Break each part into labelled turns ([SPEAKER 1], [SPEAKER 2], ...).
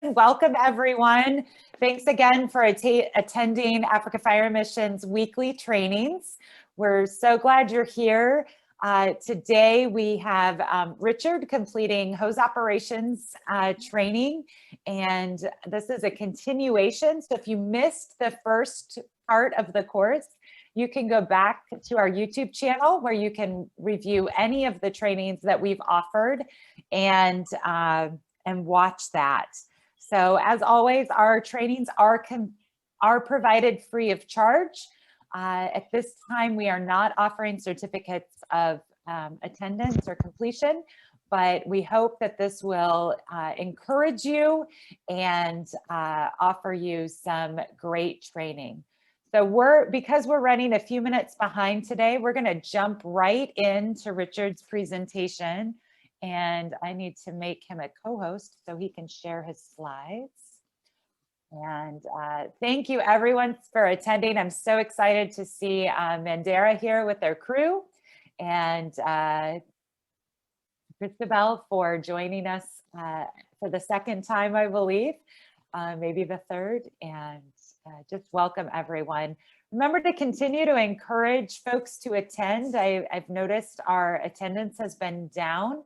[SPEAKER 1] Welcome, everyone. Thanks again for attending Africa Fire Mission's weekly trainings. We're so glad you're here. Today we have Richard completing hose operations training, and this is a continuation. So if you missed the first part of the course, you can go back to our YouTube channel where you can review any of the trainings that we've offered and watch that. So as always, our trainings are provided free of charge. At this time, we are not offering certificates of attendance or completion, but we hope that this will encourage you and offer you some great training. So because we're running a few minutes behind today, we're going to jump right into Richard's presentation. And I need to make him a co-host so he can share his slides. And thank you everyone for attending. I'm so excited to see Mandera here with their crew, and Christabel for joining us for the second time, I believe, maybe the third, and just welcome everyone. Remember to continue to encourage folks to attend. I've noticed our attendance has been down.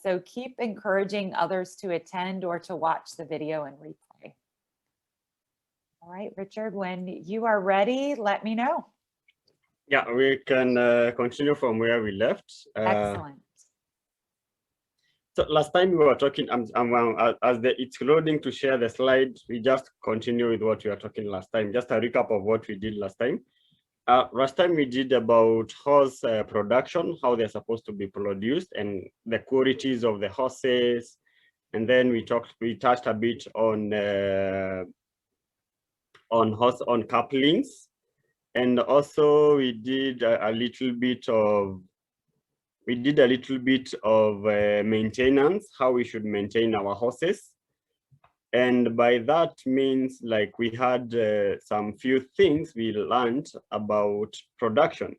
[SPEAKER 1] So keep encouraging others to attend or to watch the video and replay. All right, Richard, when you are ready, let me know.
[SPEAKER 2] Yeah, we can continue from where we left.
[SPEAKER 1] Excellent.
[SPEAKER 2] So last time we were talking, as it's loading to share the slide, we just continue with what we were talking last time. Just a recap of what we did last time. Last time we did about horse production, how they're supposed to be produced and the qualities of the horses. And then we touched a bit on couplings. And also we did a little bit of maintenance, how we should maintain our horses. And by that means, like, we had some few things we learned about production.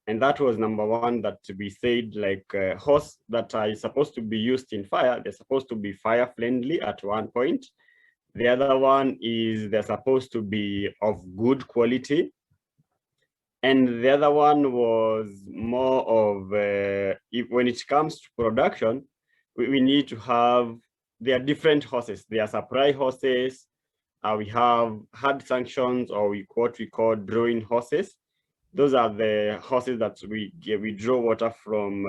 [SPEAKER 2] And that was number one, that we said, like, horse that are supposed to be used in fire, they're supposed to be fire friendly at one point. The other one is they're supposed to be of good quality. And the other one was more of, when it comes to production, we need to have, there are different horses. There are supply horses. We have hard sanctions, or what we call drawing horses. Those are the horses that we draw water from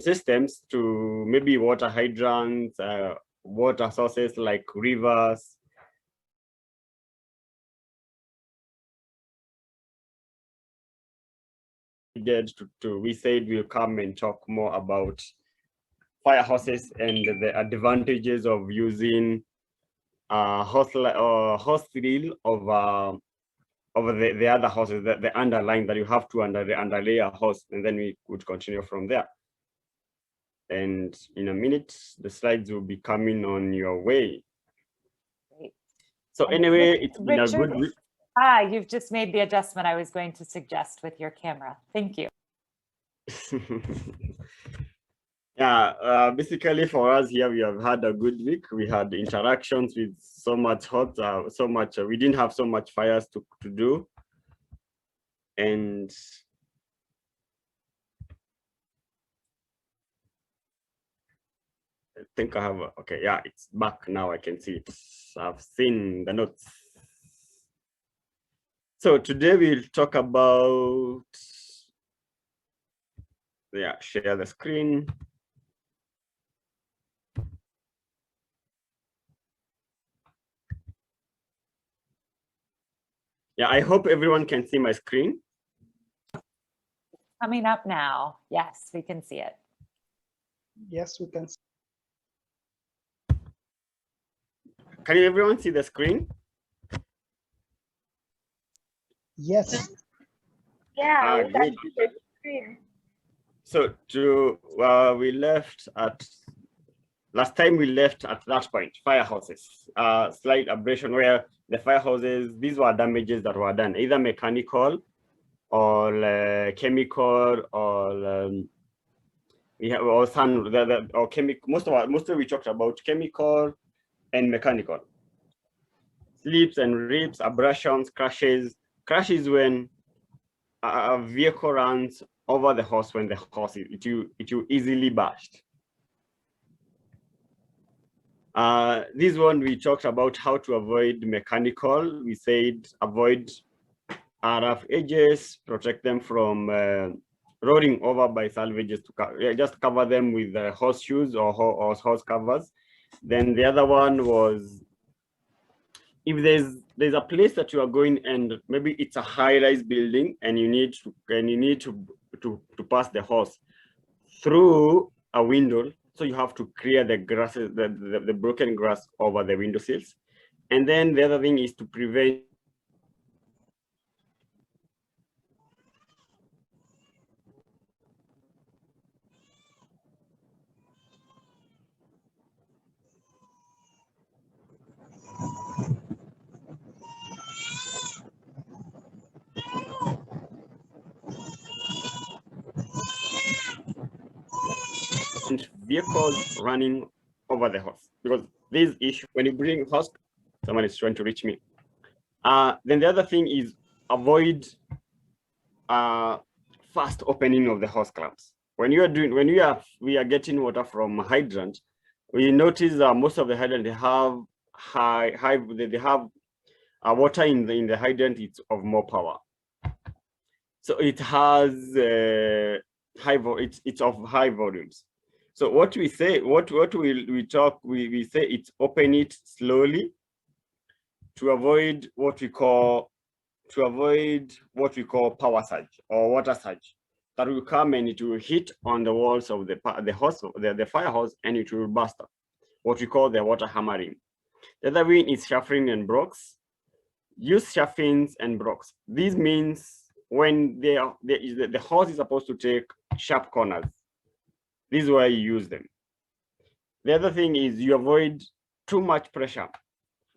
[SPEAKER 2] systems to maybe water hydrants, water sources like rivers. We said we'll come and talk more about fire horses and the advantages of using horse reel over the other horses, the underlying that you have to underlay a horse, and then we would continue from there. And in a minute, the slides will be coming on your way.
[SPEAKER 1] Great.
[SPEAKER 2] So anyway, it's been a good week.
[SPEAKER 1] You've just made the adjustment I was going to suggest with your camera. Thank you.
[SPEAKER 2] Yeah, basically for us here, we have had a good week. We had interactions with so much we didn't have so much fires to do. And I think I have, okay, yeah, it's back now, I can see it. I've seen the notes. So today we'll talk about, yeah, share the screen. Yeah, I hope everyone can see my screen.
[SPEAKER 1] Coming up now. Yes, we can see it.
[SPEAKER 3] Yes, we can.
[SPEAKER 2] Can everyone see the screen?
[SPEAKER 3] Yes.
[SPEAKER 4] Yeah, we can see the screen.
[SPEAKER 2] So we left at, last time we left at that point, firehouses, slight abrasion where the firehouses, these were damages that were done, either mechanical or chemical or We have or chemical. Mostly we talked about chemical and mechanical. Slips and rips, abrasions, crashes. Crash is when a vehicle runs over the hose when the hose it will easily burst. This one we talked about how to avoid mechanical. We said avoid rough edges, protect them from rolling over by salvages. Just cover them with horseshoes or hose covers. Then the other one was if there's a place that you are going and maybe it's a high-rise building and you need to pass the hose through a window, so you have to clear the grasses, the broken grass over the window sills. And then the other thing is to prevent vehicles running over the hose, because this issue when you bring hose, someone is trying to reach me. Then the other thing is avoid fast opening of the hose clamps. When we are getting water from a hydrant, we notice that most of the hydrant they have water in the hydrant. It's of more power, so it has it's of high volumes. So what we say, we say it's open it slowly to avoid what we call power surge or water surge that will come and it will hit on the walls of the fire hose and it will burst up. What we call the water hammering. The other one is shuffling and blocks. Use shufflings and blocks. This means when the hose is supposed to take sharp corners. This is why you use them. The other thing is you avoid too much pressure.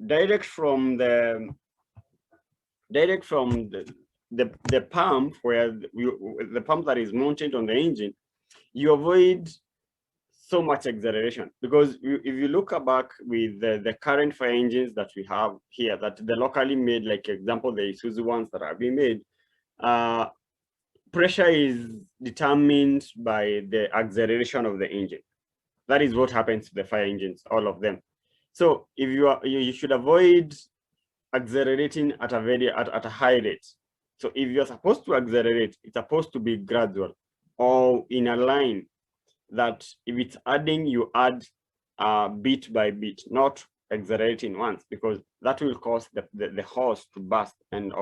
[SPEAKER 2] Direct from the pump, where the pump that is mounted on the engine, you avoid so much acceleration, because if you look back with the current fire engines that we have here, that the locally made, like example, the Isuzu ones that are being made, pressure is determined by the acceleration of the engine. That is what happens to the fire engines, all of them. So if you should avoid accelerating at a high rate. So if you're supposed to accelerate, it's supposed to be gradual or in a line that if it's adding, you add bit by bit, not accelerating once, because that will cause the hose to burst it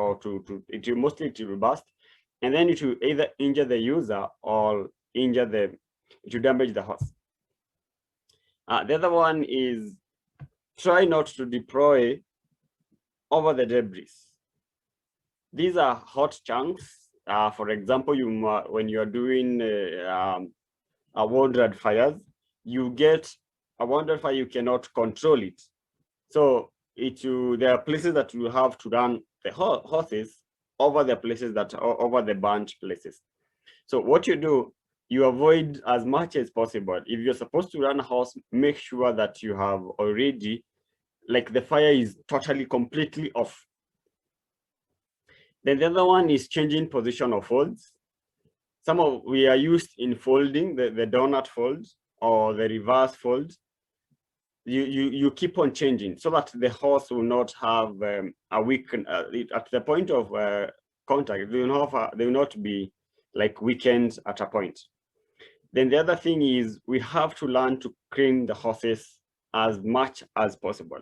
[SPEAKER 2] will burst, and then it will either injure the user or it will damage the hose. The other one is try not to deploy over the debris. These are hot chunks. For example, when you are doing a woodland fires, you get a woodland fire, you cannot control it. So there are places that you have to run the hoses over the places over the burnt places. So what you do, you avoid as much as possible. If you're supposed to run a hose, make sure that you have already, like the fire is totally completely off. Then the other one is changing position of folds. We are used in folding the donut fold or the reverse fold. You keep on changing so that the hose will not have a weak at the point of contact. They will not be like weakened at a point. Then the other thing is we have to learn to clean the hoses as much as possible.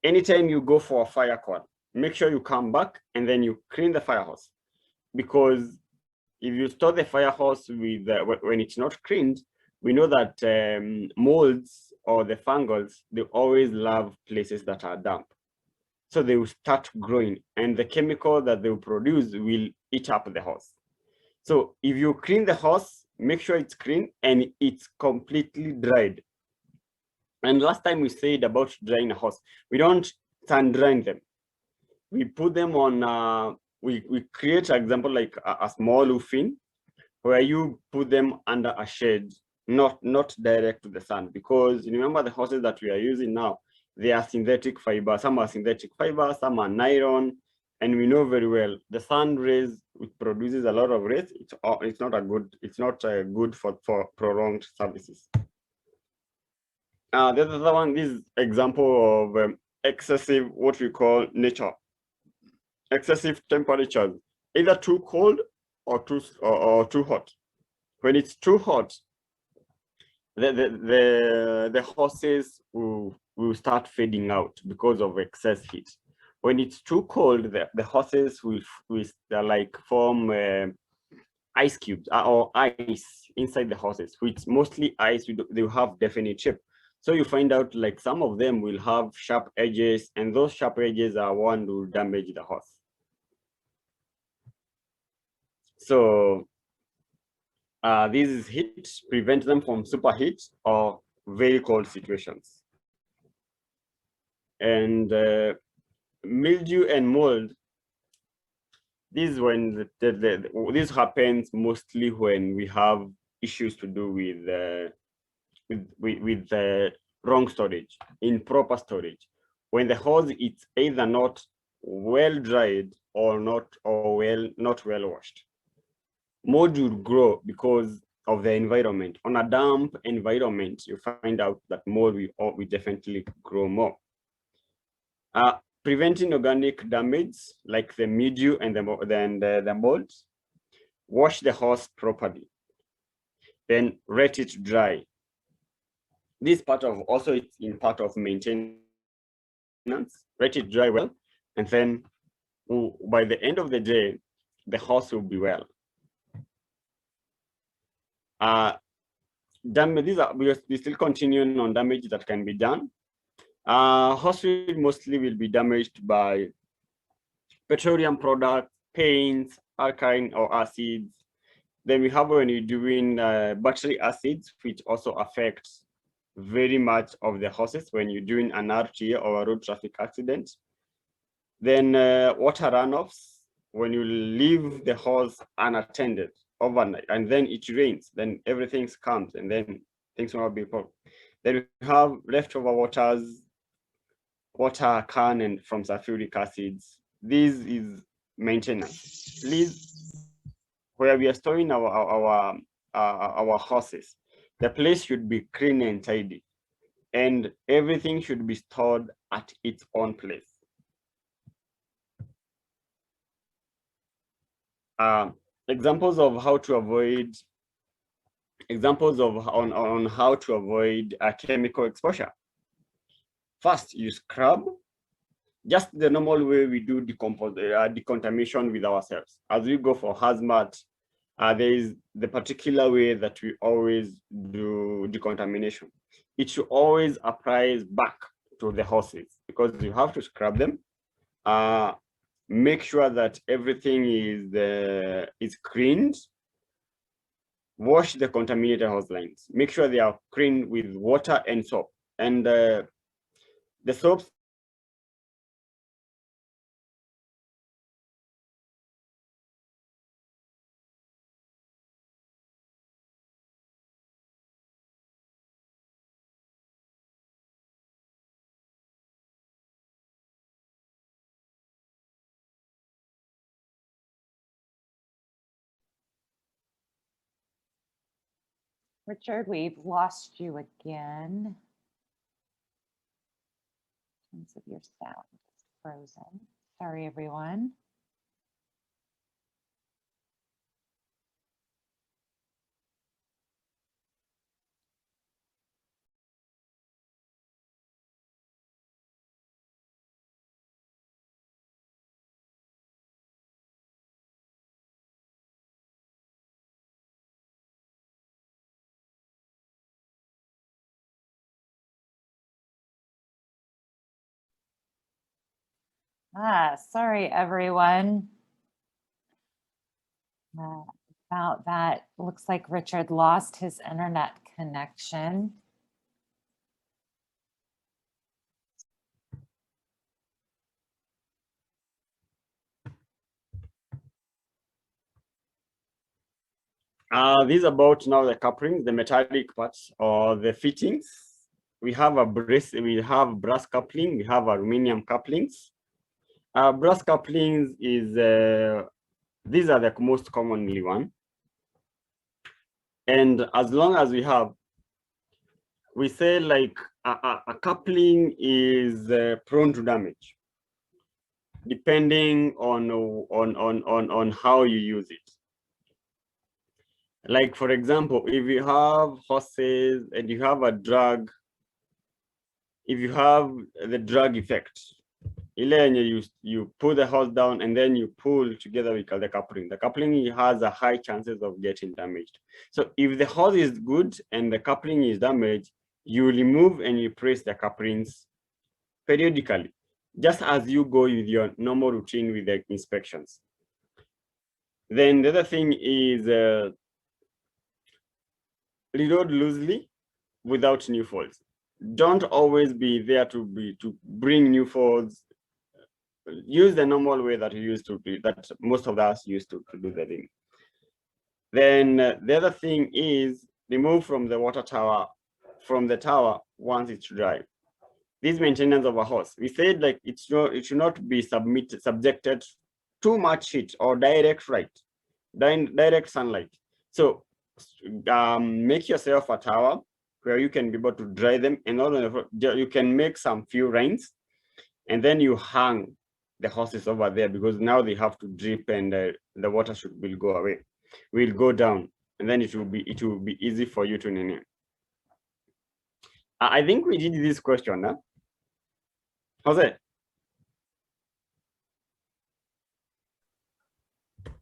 [SPEAKER 2] Anytime you go for a fire call, make sure you come back and then you clean the fire hose, because if you store the fire hose with when it's not cleaned, we know that molds or the fungals, they always love places that are damp. So they will start growing and the chemical that they will produce will eat up the hose. So if you clean the hose, make sure it's clean and it's completely dried. And last time we said about drying a hose, we don't sun dry them. We put them on, we create, for example, like a small roofing where you put them under a shade not direct to the sun, because you remember the hoses that we are using now, they are synthetic fiber. Some are synthetic fiber, some are nylon, and we know very well the sun rays, it produces a lot of rays. It's not good for prolonged services. The other one, this example of excessive, what we call nature, excessive temperatures, either too cold or too hot. When it's too hot, the hoses will start fading out because of excess heat. When it's too cold, the hoses will like form ice cubes or ice inside the hoses, which mostly ice, they will have definite shape. So you find out like some of them will have sharp edges, and those sharp edges are one will damage the hose. So this is heat, prevent them from superheat or very cold situations. And mildew and mold, this is when this happens mostly when we have issues to do with the wrong storage, improper storage. When the hose is either not well dried or not well washed. Mold will grow because of the environment. On a damp environment, you find out that mold will definitely grow more. Preventing organic damage like the mildew and the mold. Wash the hose properly. Then let it dry. This part of also it's in part of maintenance. Let it dry well, and then by the end of the day, the hose will be well. Damage, we still continuing on damage that can be done. Hose mostly will be damaged by petroleum products, paints, alkaline or acids. Then we have when you're doing battery acids, which also affects very much of the hoses when you're doing an RTA or a road traffic accident. Then water runoffs, when you leave the hose unattended overnight and then it rains, then everything comes and then things will not be problem. Then we have leftover waters, water can and from sulfuric acids. This is maintenance. Please, where we are storing our hoses, the place should be clean and tidy, and everything should be stored at its own place. Examples of how to avoid on how to avoid chemical exposure. First, you scrub, just the normal way we do decontamination with ourselves. As we go for hazmat, there is the particular way that we always do decontamination. It should always apply back to the hoses because you have to scrub them. Make sure that everything is cleaned. Wash the contaminated hose lines. Make sure they are cleaned with water and soap. And the soaps
[SPEAKER 1] Richard, we've lost you again. In terms of your sound, it's frozen. Sorry, everyone. Sorry, everyone. About that, looks like Richard lost his internet connection.
[SPEAKER 2] These about now the couplings, the metallic parts or the fittings. We have brass coupling, we have aluminum couplings. Brass couplings is, these are the most commonly one. And as long as we say like a coupling is prone to damage, depending on how you use it. Like for example, if you have horses and you have a drag, if you have the drag effect, you pull the horse down and then you pull together with the coupling. The coupling has a high chances of getting damaged. So if the horse is good and the coupling is damaged, you remove and you press the couplings periodically, just as you go with your normal routine with the inspections. Then the other thing is reload loosely without new folds. Don't always be there to bring new folds. Use the normal way that you used to be, that most of us used to do the thing. Then the other thing is remove from the water tower, from the tower once it's dry. This maintenance of a horse, we said like it should not be subjected too much heat or direct sunlight. So make yourself a tower where you can be able to dry them, and also you can make some few rains, and then you hang the horses over there, because now they have to drip and the water will go away, will go down, and then it will be easy for you to name. I think we did this question, huh? Jose?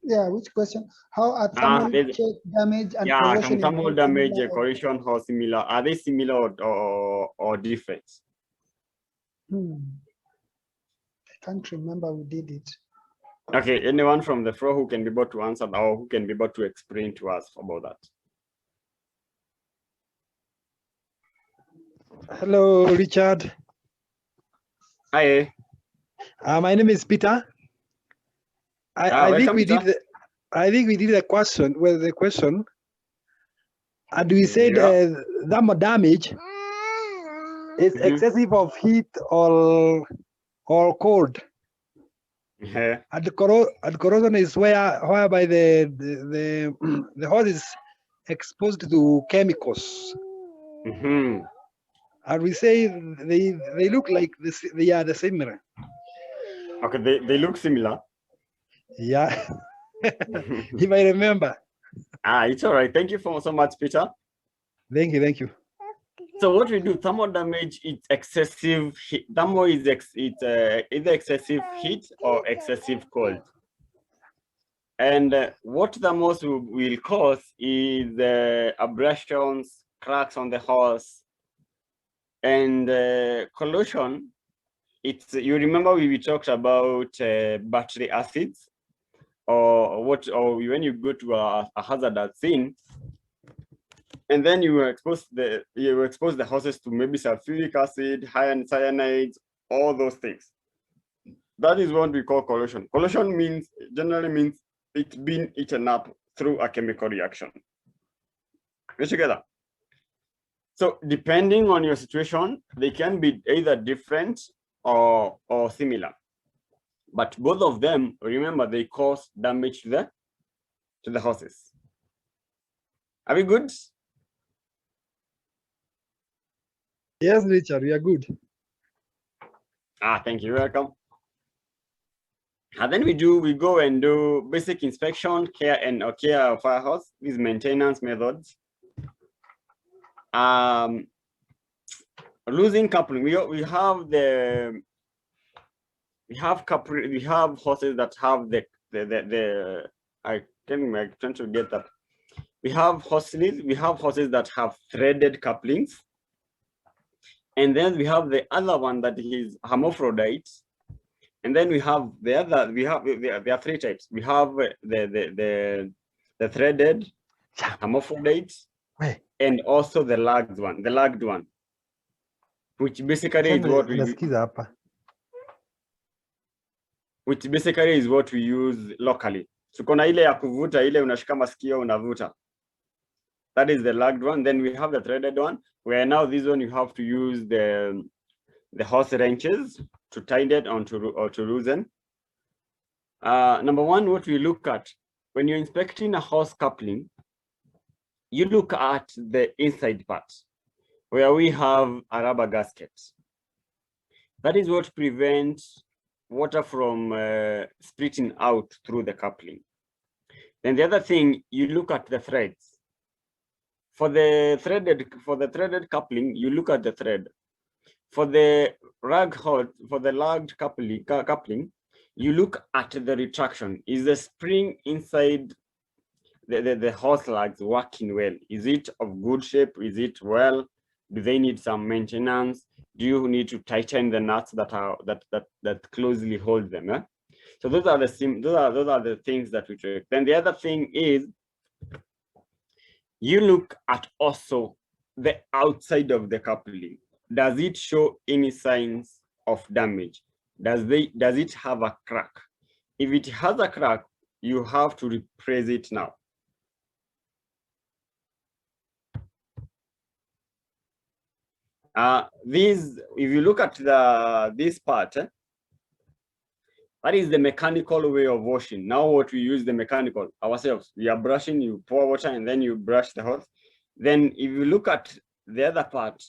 [SPEAKER 3] Yeah, which question? How are thermal damage and corrosion?
[SPEAKER 2] Thermal damage, corrosion, how similar? Are they similar or different?
[SPEAKER 3] I can't remember who did it.
[SPEAKER 2] Okay, anyone from the floor who can be able to answer or who can be able to explain to us about that?
[SPEAKER 5] Hello, Richard.
[SPEAKER 2] Hi.
[SPEAKER 5] My name is Peter. I think we did the question. Well, the question, and we said thermal damage is excessive of heat or cold. And corrosion is whereby the horse is exposed to chemicals. And we say they look like this. They are the similar.
[SPEAKER 2] Okay, they look similar.
[SPEAKER 5] Yeah, if I remember.
[SPEAKER 2] It's all right. Thank you so much, Peter.
[SPEAKER 5] Thank you.
[SPEAKER 2] So what we do, thermal damage, it's excessive heat. Thermal is either excessive heat or excessive cold. And what thermals will cause is abrasions, cracks on the horse, and corrosion. You remember we talked about battery acids, or when you go to a hazardous scene, and then you expose the horses to maybe sulfuric acid, high cyanides, all those things. That is what we call corrosion. Corrosion generally means it's been eaten up through a chemical reaction. We're together. So depending on your situation, they can be either different or similar. But both of them, remember, they cause damage to the horses. Are we good?
[SPEAKER 5] Yes, Richard, we are good.
[SPEAKER 2] Thank you. You're welcome. And then we go and do basic inspection, care of firehouse. These maintenance methods. Losing coupling. We have horses that have I'm trying to get that. We have horses that have threaded couplings. And then we have the other one that is hermaphrodite. And then we have there are three types. We have the threaded, hermaphrodite, and also the lagged one, which basically is what we use locally. So kuna ile ya kuvuta, ile unashika masikio unavuta. That is the lagged one. Then we have the threaded one, where now this one you have to use the hose wrenches to tighten it or to loosen. Number one, what we look at when you're inspecting a hose coupling, you look at the inside part where we have a rubber gasket. That is what prevents water from splitting out through the coupling. Then the other thing, you look at the threads. For the threaded coupling, you look at the thread. For the lagged coupling, you look at the retraction. Is the spring inside the hose lugs working well? Is it of good shape? Is it well? Do they need some maintenance? Do you need to tighten the nuts that closely hold them? Eh? So those are the things that we check. Then the other thing is, you look at also the outside of the coupling. Does it show any signs of damage? Does it have a crack? If it has a crack, you have to replace it now. If you look at this part, that is the mechanical way of washing. Now what we use the mechanical ourselves. We are brushing, you pour water and then you brush the hose. Then if you look at the other part,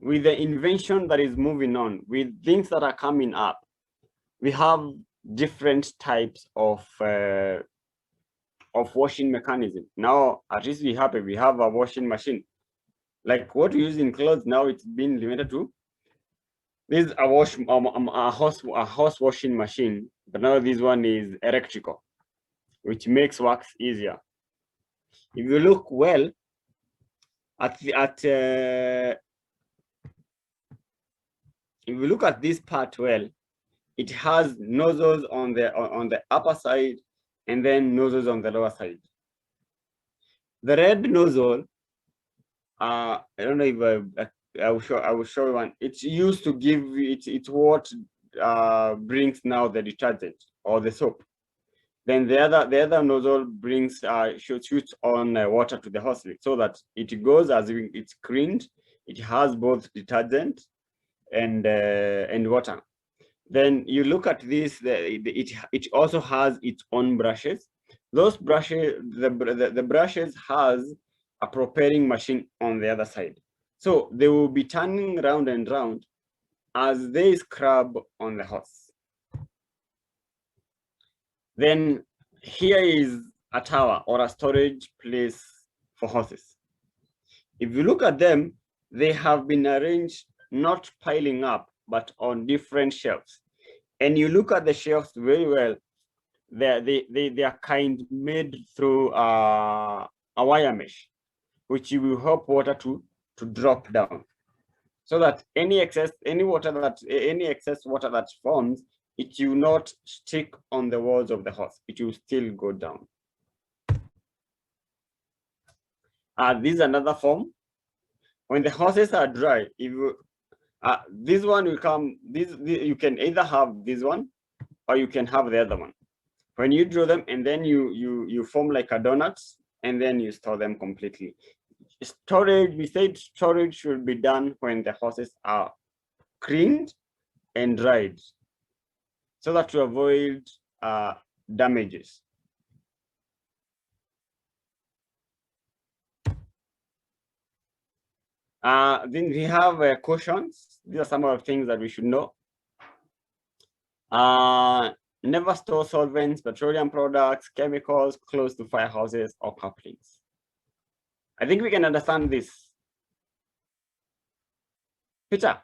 [SPEAKER 2] with the invention that is moving on, with things that are coming up, we have different types of washing mechanism. Now, at least we have a washing machine. Like what we use in clothes now, it's been limited to. This is a hose washing machine, but now this one is electrical, which makes work easier. If you look well if you look at this part well, it has nozzles on the upper side and then nozzles on the lower side. The red nozzle, I don't know if I will show you one. It's used to give it's what brings now the detergent or the soap. Then the other nozzle brings shoots on water to the hose so that it goes as it's cleaned. It has both detergent and water. Then you look at this. It also has its own brushes. Those brushes, the brushes has a propelling machine on the other side. So they will be turning round and round as they scrub on the hose. Then here is a tower or a storage place for hoses. If you look at them, they have been arranged not piling up, but on different shelves. And you look at the shelves very well, they are kind made through a wire mesh, which will help water to drop down, so that any excess water that forms, it will not stick on the walls of the hose. It will still go down. This is another form. When the hoses are dry, if you, this one will come. You can either have this one, or you can have the other one. When you draw them, and then you form like a donut, and then you store them completely. Storage, we said storage should be done when the hoses are cleaned and dried, so that to avoid damages. Then we have cautions. These are some of the things that we should know. Never store solvents, petroleum products, chemicals close to firehouses or couplings. I think we can understand this. Peter.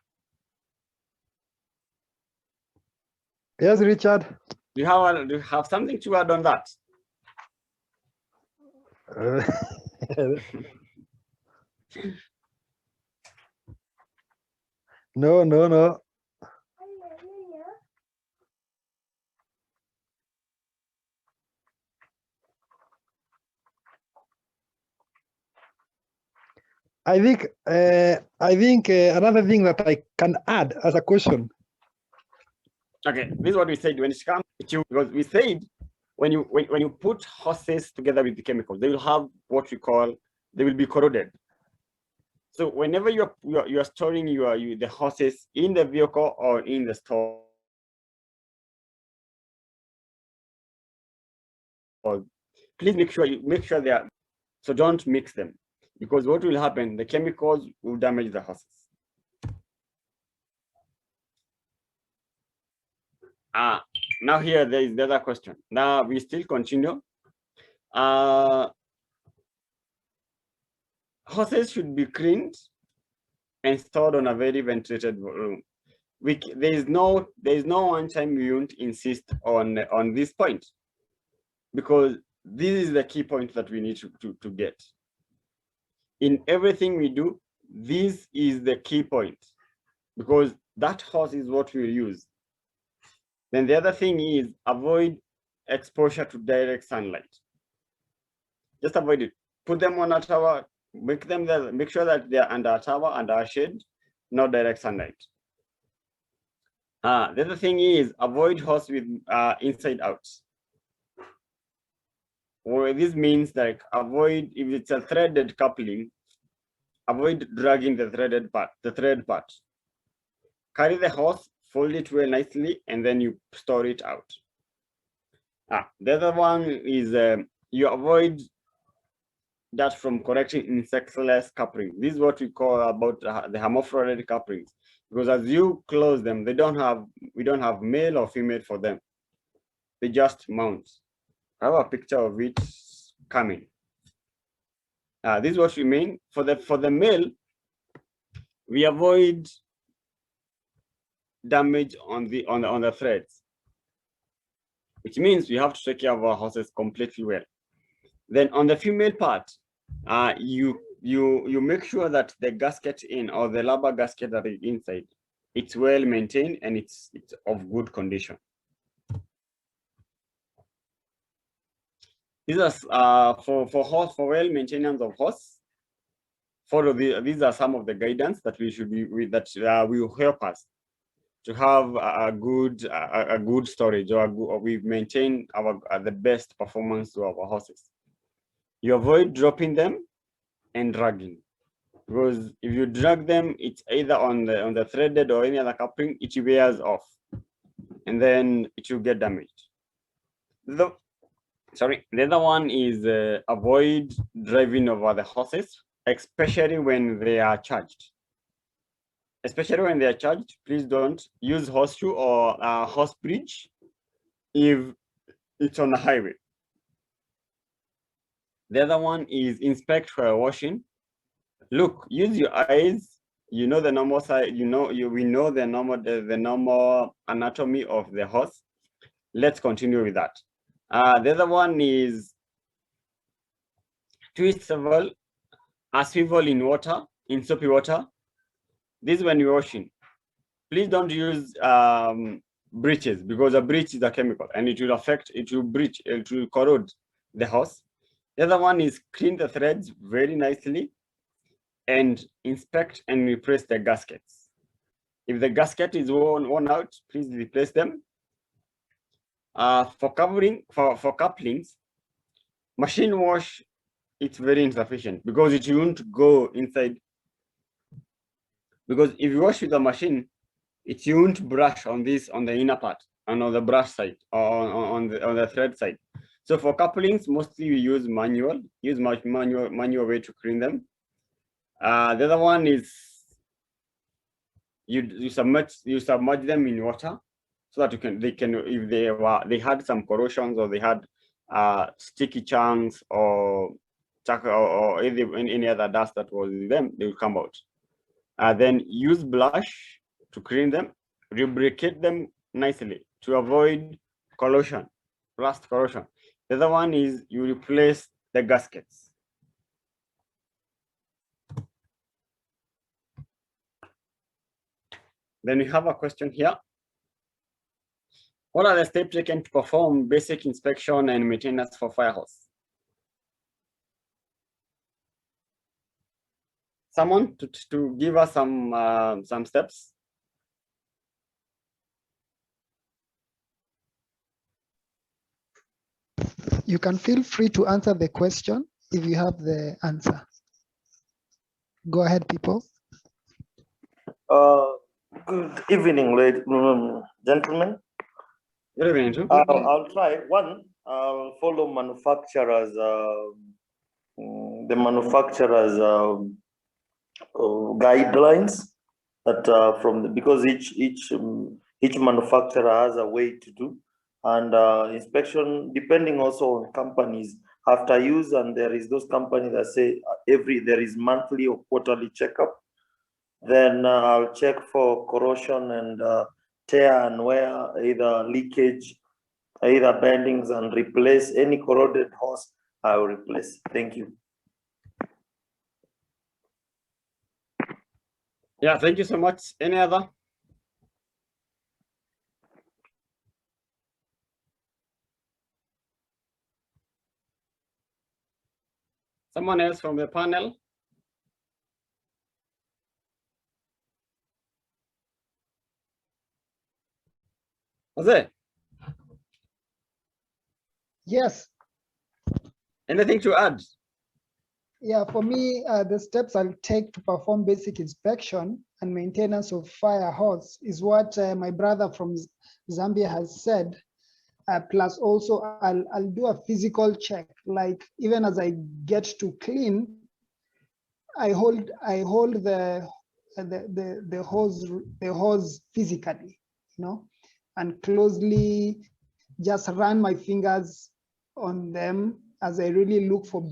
[SPEAKER 5] Yes, Richard.
[SPEAKER 2] Do you have something to add on that?
[SPEAKER 5] No. I think another thing that I can add as a question.
[SPEAKER 2] Okay, this is what we said when it comes to, because we said when you put hoses together with the chemicals, they will have what we call they will be corroded. So whenever you're storing the horses in the vehicle or in the store, please make sure they are, so don't mix them, because what will happen, the chemicals will damage the horses. Now here there is the other question. Now we still continue. Horses should be cleaned and stored on a very ventilated room. There is no one time we won't insist on this point, because this is the key point that we need to get. In everything we do, this is the key point, because that horse is what we use. Then the other thing is avoid exposure to direct sunlight. Just avoid it. Put them on a tower, make sure that they are under a tower, under a shade, not direct sunlight. The other thing is avoid horse with inside out. Or this means like avoid, if it's a threaded coupling, avoid dragging the thread part. Carry the horse, fold it well nicely, and then you store it out. The other one is you avoid that from correcting insectless coupling. This is what we call about the hermaphrodite couplings, because as you close them, we don't have male or female for them. They just mount. I have a picture of it coming. This is what we mean. For the male, we avoid damage on the threads, which means we have to take care of our horses completely well. Then on the female part, you make sure that the gasket or the rubber gasket that is inside, it's well maintained and it's of good condition. These are for well maintenance of horse. These are some of the guidance that we should be will help us to have a good storage, or we maintain the best performance to our horses. You avoid dropping them and dragging, because if you drag them, it's either on the threaded or any other coupling, it wears off, and then it will get damaged. The other one is avoid driving over the horses, especially when they are charged. Especially when they are charged, please don't use horseshoe or horse bridge if it's on a highway. The other one is inspect while washing. Look, use your eyes. You know the normal side. We know the normal anatomy of the horse. Let's continue with that. The other one is twist swivel in water, in soapy water. This is when you're washing. Please don't use breeches, because a breech is a chemical and it will corrode the horse. The other one is clean the threads very nicely and inspect and replace the gaskets. If the gasket is worn out, please replace them. For couplings, machine wash, it's very insufficient because it won't go inside. Because if you wash with a machine, it won't brush on the inner part and on the brush side or on the thread side. So for couplings, mostly we use manual way to clean them. The other one is you submerge them in water so that if they had some corrosions or they had sticky chunks or any other dust that was in them, they will come out. Then use blush to clean them, lubricate them nicely to avoid corrosion, rust corrosion. The other one is you replace the gaskets. Then we have a question here. What are the steps taken to perform basic inspection and maintenance for Firehouses? Someone to give us some steps.
[SPEAKER 3] You can feel free to answer the question if you have the answer. Go ahead, people.
[SPEAKER 6] Good evening, ladies, gentlemen.
[SPEAKER 2] Good evening.
[SPEAKER 6] I'll try one. I'll follow manufacturers, the manufacturers' guidelines that because each manufacturer has a way to do, and inspection depending also on companies after use, and there is those companies that say there is monthly or quarterly checkup. Then I'll check for corrosion and tear and wear, either leakage, either bendings, and replace any corroded hose. I will replace. Thank you.
[SPEAKER 2] Yeah, thank you so much. Any other? Someone else from the panel? Jose,
[SPEAKER 3] Yes.
[SPEAKER 2] anything to add?
[SPEAKER 3] Yeah, for me, the steps I'll take to perform basic inspection and maintenance of fire hose is what my brother from Zambia has said. Plus also I'll do a physical check, like even as I get to clean, I hold the hose physically, you know, and closely just run my fingers on them as I really look for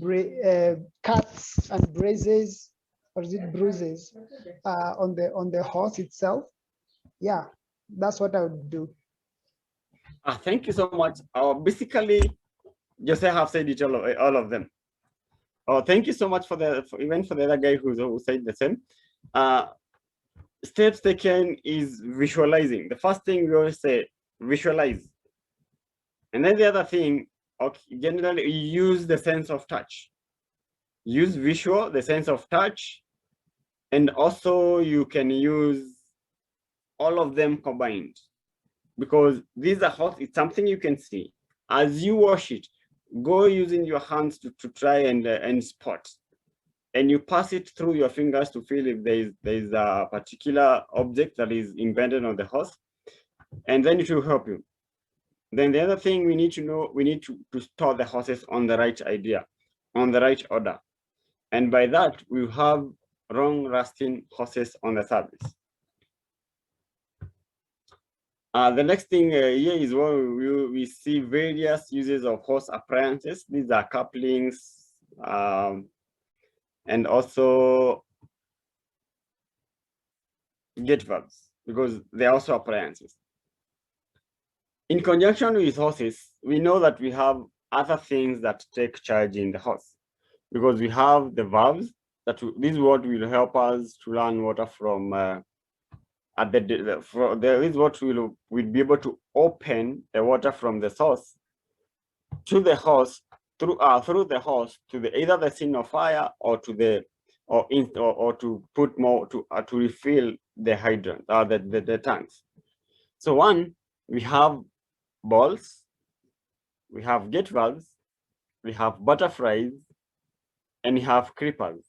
[SPEAKER 3] cuts and bruises, or is it bruises, on the hose itself. Yeah, that's what I would do.
[SPEAKER 2] Thank you so much. Basically, Jose have said it all of them. Oh, thank you so much for the other guy who said the same. Steps taken is visualizing. The first thing we always say, visualize. And then the other thing, okay, generally use the sense of touch. Use visual, the sense of touch, and also you can use all of them combined, because these are hot. It's something you can see. As you wash it, go using your hands to try and spot, and you pass it through your fingers to feel if there is a particular object that is embedded on the hose, and then it will help you. Then the other thing we need to know, we need to store the hoses on the right idea, on the right order. And by that, we have wrong rusting hoses on the service. The next thing here is where we see various uses of hose appliances. These are couplings, and also gate valves, because they're also appliances. In conjunction with hoses, we know that we have other things that take charge in the hose, because we have the valves this is what will help us to run water from there is what we'll be able to open the water from the source to the hose, through the hose to either the scene of fire or to the or to put more to refill the hydrant or the tanks. So one, we have balls, we have gate valves, we have butterflies, and we have creepers.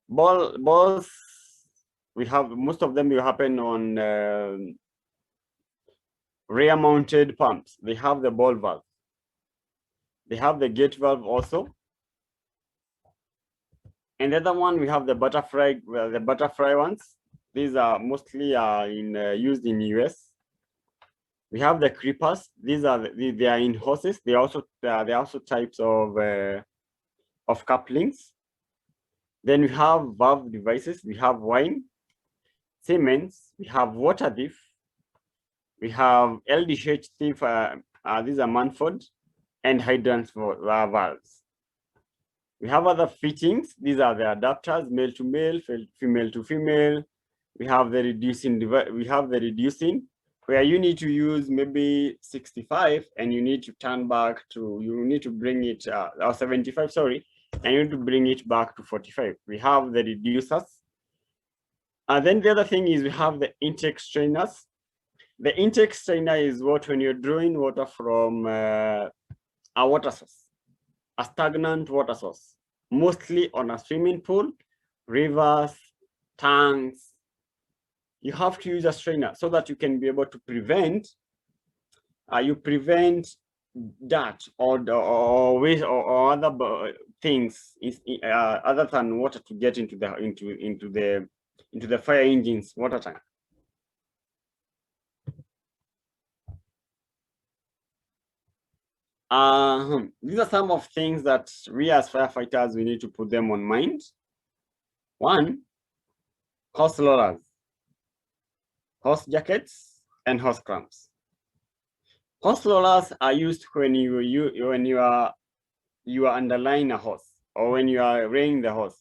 [SPEAKER 2] Balls, we have most of them will happen on rear mounted pumps. They have the ball valve. They have the gate valve also. And the other one, we have the butterfly ones. These are mostly used in US. We have the creepers. These are they are in hoses. They also types of couplings. Then we have valve devices. We have wine, Siemens. We have water diff. We have LDH diff. These are Manford, and hydrants for valves. We have other fittings. These are the adapters, male to male, female to female. We have the reducing device. We have the reducing, where you need to use maybe 65 and you need to turn back to, you need to bring it, or 75, sorry, and you need to bring it back to 45. We have the reducers. And then the other thing is we have the intake strainers. The intake strainer is what when you're drawing water from a water source, a stagnant water source. mostly on a swimming pool, rivers, tanks. You have to use a strainer so that you can be able to prevent dirt or waste or other things other than water to get into the fire engine's water tank. These are some of things that we as firefighters, we need to put them on mind. One, hose rollers, hose jackets, and hose clamps. Hose rollers are used when you are underlying a hose or when you are weighing the hose.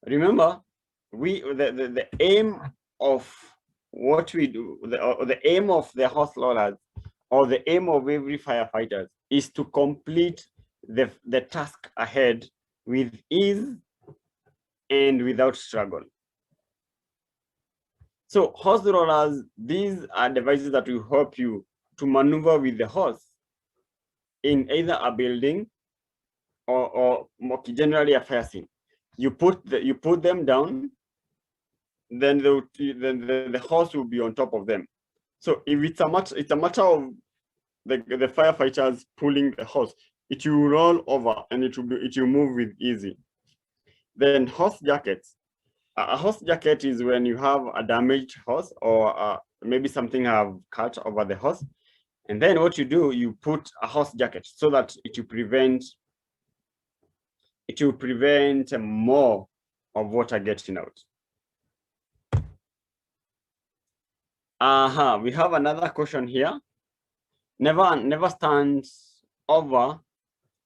[SPEAKER 2] Remember, the aim of what we do, the aim of the hose rollers or the aim of every firefighter is to complete the task ahead with ease and without struggle. So hose rollers, these are devices that will help you to maneuver with the hose in either a building or more generally a fire scene. You put them down, then the hose will be on top of them. So if it's a matter of the firefighters pulling the hose, it will roll over and it will move with easy. Then hose jackets. A hose jacket is when you have a damaged hose or maybe something have cut over the hose. And then what you do, you put a hose jacket so that it will prevent more of water getting out. We have another question here. Never stand over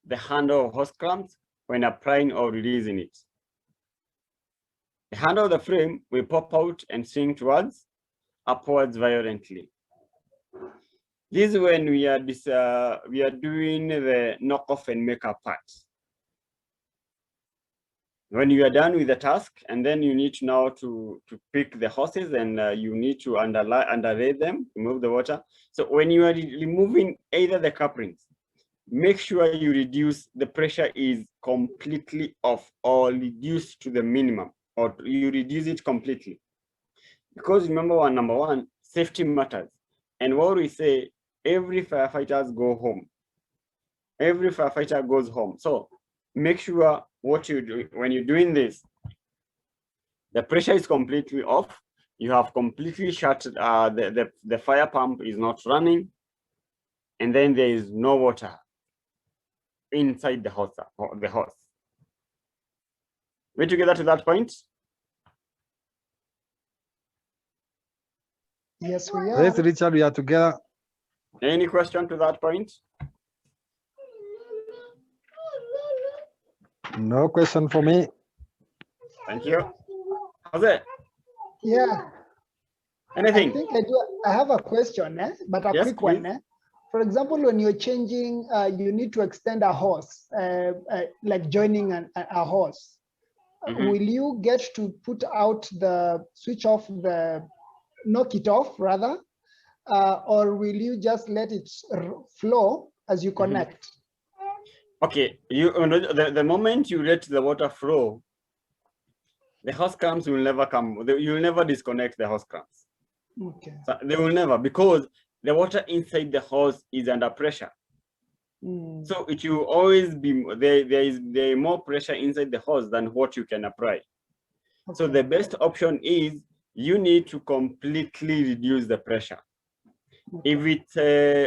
[SPEAKER 2] the handle of hose clamps when applying or releasing it. The handle of the frame will pop out and swing upwards violently. This is when we are doing the knock off and make up part. When you are done with the task, and then you need now to pick the hoses and you need to underlay them, remove the water. So when you are removing either the couplings, make sure you reduce the pressure is completely off or reduced to the minimum, or you reduce it completely. Because remember, number one, safety matters. And what we say, every firefighter go home. Every firefighter goes home. So make sure what you do when you're doing this, the pressure is completely off. You have completely shut the fire pump is not running, and then there is no water inside the hose. We together to that point?
[SPEAKER 3] Yes, we are.
[SPEAKER 5] Yes, Richard, we are together.
[SPEAKER 2] Any question to that point?
[SPEAKER 5] No question for me.
[SPEAKER 2] Thank you. Jose,
[SPEAKER 3] Yeah.
[SPEAKER 2] anything?
[SPEAKER 3] I think I do. I have a question, but a
[SPEAKER 2] Yes,
[SPEAKER 3] quick one.
[SPEAKER 2] please.
[SPEAKER 3] For example, when you're changing, you need to extend a hose, like joining a hose.
[SPEAKER 2] Mhm.
[SPEAKER 3] Will you get to put out the switch off, knock it off rather, or will you just let it flow as you connect?
[SPEAKER 2] Okay, the moment you let the water flow, the hose clamps will never come. You'll never disconnect the hose clamps.
[SPEAKER 3] Okay.
[SPEAKER 2] So they will never, because the water inside the hose is under pressure.
[SPEAKER 3] Mm.
[SPEAKER 2] So it will always be there is more pressure inside the hose than what you can apply. So the best option is you need to completely reduce the pressure. If it's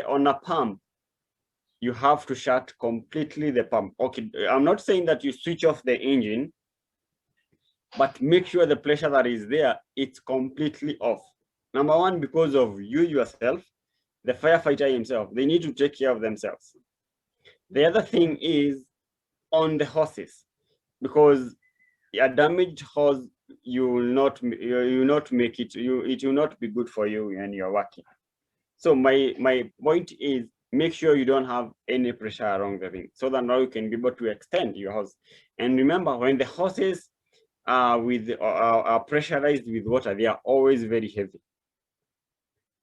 [SPEAKER 2] on a pump, you have to shut completely the pump. Okay, I'm not saying that you switch off the engine, but make sure the pressure that is there, it's completely off. Number one, because of you yourself, the firefighter himself, they need to take care of themselves. The other thing is on the hoses, because a damaged hose, you will not make it. It will not be good for you when you're working. So my point is, make sure you don't have any pressure around the ring, so that now you can be able to extend your hose. And remember, when the hoses are pressurized with water, they are always very heavy.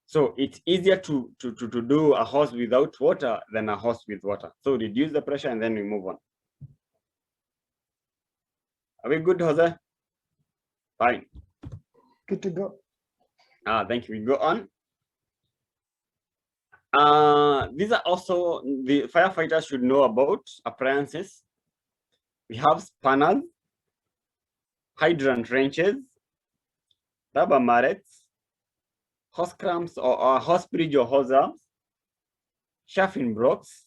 [SPEAKER 2] So it's easier to do a hose without water than a hose with water. So reduce the pressure and then we move on. Are we good, Jose? Fine.
[SPEAKER 3] Good to go.
[SPEAKER 2] Thank you. We go on. These are also the firefighters should know about appliances. We have spanners, hydrant wrenches, rubber mallets, hose clamps or hose bridge or hose arms, chafing blocks,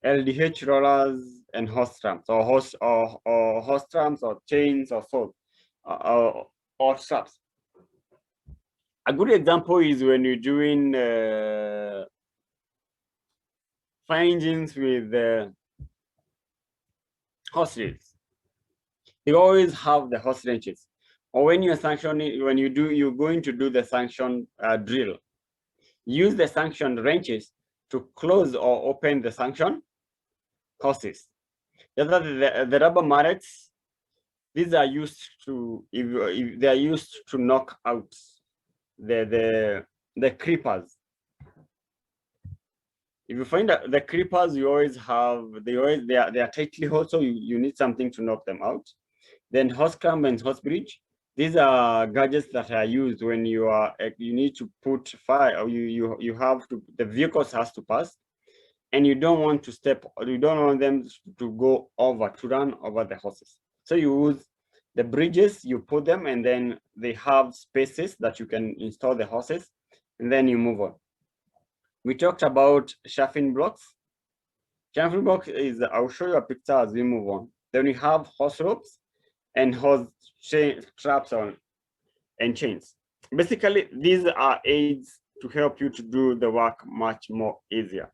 [SPEAKER 2] LDH rollers, and hose trams or hose trams or chains or saws or straps. A good example is when you're doing fire engines with hose reels. You always have the hose wrenches. Or when you're sanctioning, you're going to do the sanction drill. Use the sanction wrenches to close or open the sanction hoses. The rubber mallets, these are used to, if they are used to knock out the creepers. If you find that the creepers, you always have, they are tightly held, so you need something to knock them out. Then hose clamp and hose bridge, these are gadgets that are used when you need to put fire, or you have to, the vehicles has to pass, and you don't want them to go over, to run over the hoses. So you use the bridges, you put them, and then they have spaces that you can install the hoses, and then you move on. We talked about chafing blocks. Chafing block is, I'll show you a picture as we move on. Then we have hose ropes and hose straps and chains. Basically, these are aids to help you to do the work much more easier.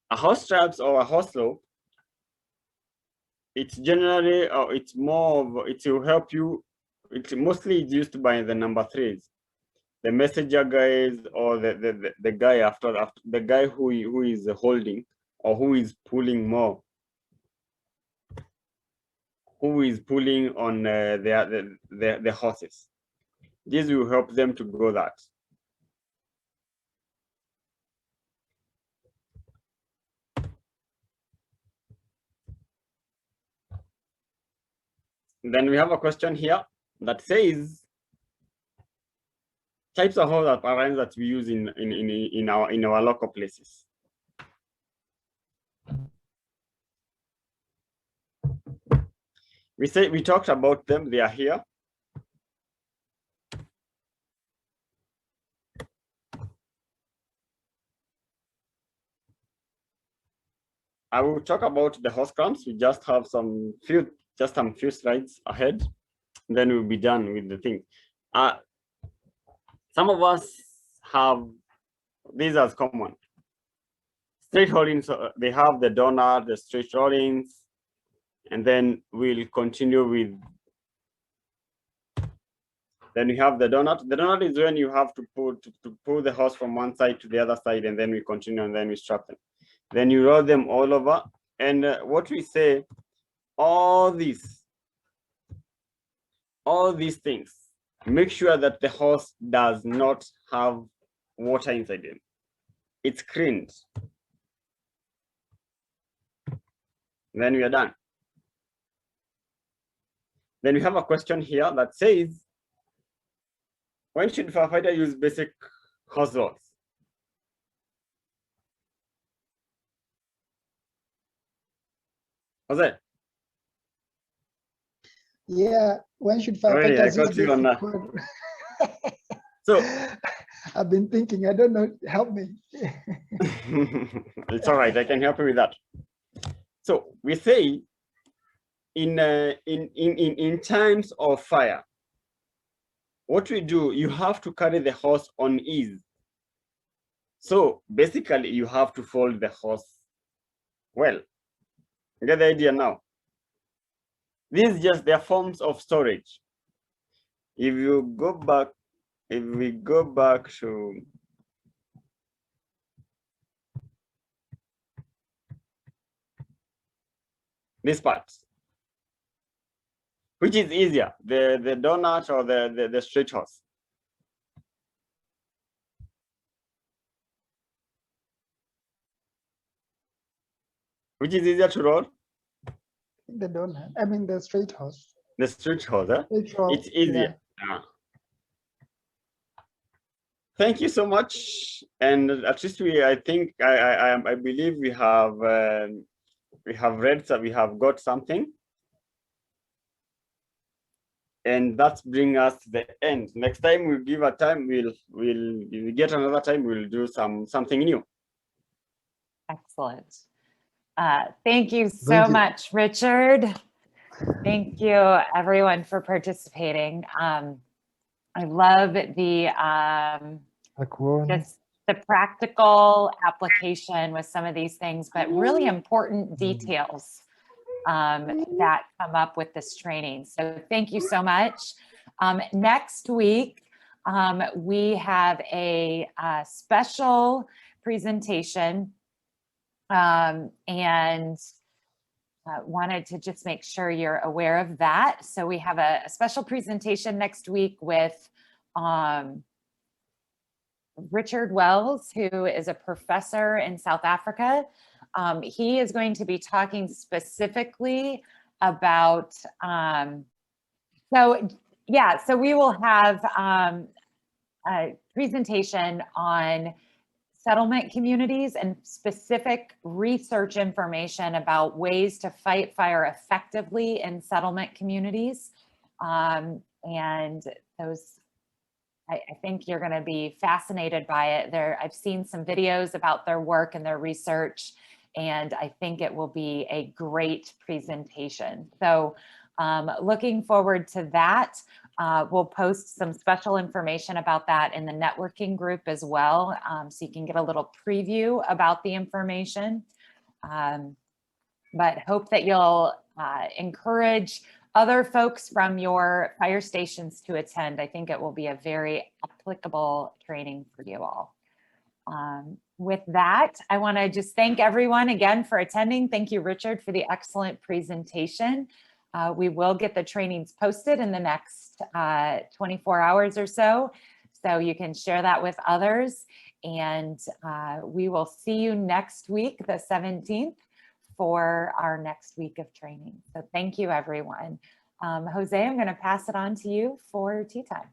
[SPEAKER 2] A hose straps or a hose rope, it's generally, it's more of, it will help you, it's mostly used by the number 3s. The messenger guys, or the guy after the guy who is holding or who is pulling more, who is pulling on the horses. This will help them to go that. Then we have a question here that says, types of hose appliances that we use in our local places. We talked about them, they are here. I will talk about the hose clamps. We just have some few slides ahead, then we'll be done with the thing. Some of us have these as common. Straight rollings, they have the donut, the straight rollings, and then we'll continue with, then we have the donut. The donut is when you have to pull the hose from one side to the other side, and then we continue, and then we strap them. Then you roll them all over, and what we say, all these things, make sure that the hose does not have water inside them. It's cleaned. Then we are done. Then we have a question here that says, when should firefighter use basic hose locks? Jose?
[SPEAKER 3] Yeah, when should
[SPEAKER 2] Really, I
[SPEAKER 3] firefighters
[SPEAKER 2] got you on that. So
[SPEAKER 3] I've been thinking, I don't know, help me.
[SPEAKER 2] it's all right, I can help you with that. So we say in times of fire, what we do, you have to carry the hose on ease. So basically you have to fold the hose well. You get the idea now? These just their forms of storage. If you go back, if we go back to this part, which is easier, the donut or the straight hose? Which is easier to roll?
[SPEAKER 3] They don't have, I mean, the straight hose.
[SPEAKER 2] The straight hose, huh?
[SPEAKER 3] Straight hose,
[SPEAKER 2] It's easier. Ah. Thank you so much. And at least I think I believe we have read that we have got something. And that's bring us to the end. Next time we'll give a time, if we get another time, we'll do something new.
[SPEAKER 1] Excellent. Thank you so
[SPEAKER 5] Thank you.
[SPEAKER 1] much, Richard. Thank you, everyone, for participating. I love the just the practical application with some of these things, but really important details that come up with this training. So thank you so much. Next week, we have a special presentation and wanted to just make sure you're aware of that. So we have a special presentation next week with Richard Wells, who is a professor in South Africa. He is going to be talking specifically about, so we will have a presentation on settlement communities and specific research information about ways to fight fire effectively in settlement communities. And those, I think you're going to be fascinated by it. I've seen some videos about their work and their research, and I think it will be a great presentation. So looking forward to that. We'll post some special information about that in the networking group as well, so you can get a little preview about the information. But hope that you'll encourage other folks from your fire stations to attend. I think it will be a very applicable training for you all. With that, I want to just thank everyone again for attending. Thank you, Richard, for the excellent presentation. We will get the trainings posted in the next 24 hours or so you can share that with others. And we will see you next week, the 17th, for our next week of training. So thank you, everyone. Jose, I'm going to pass it on to you for tea time.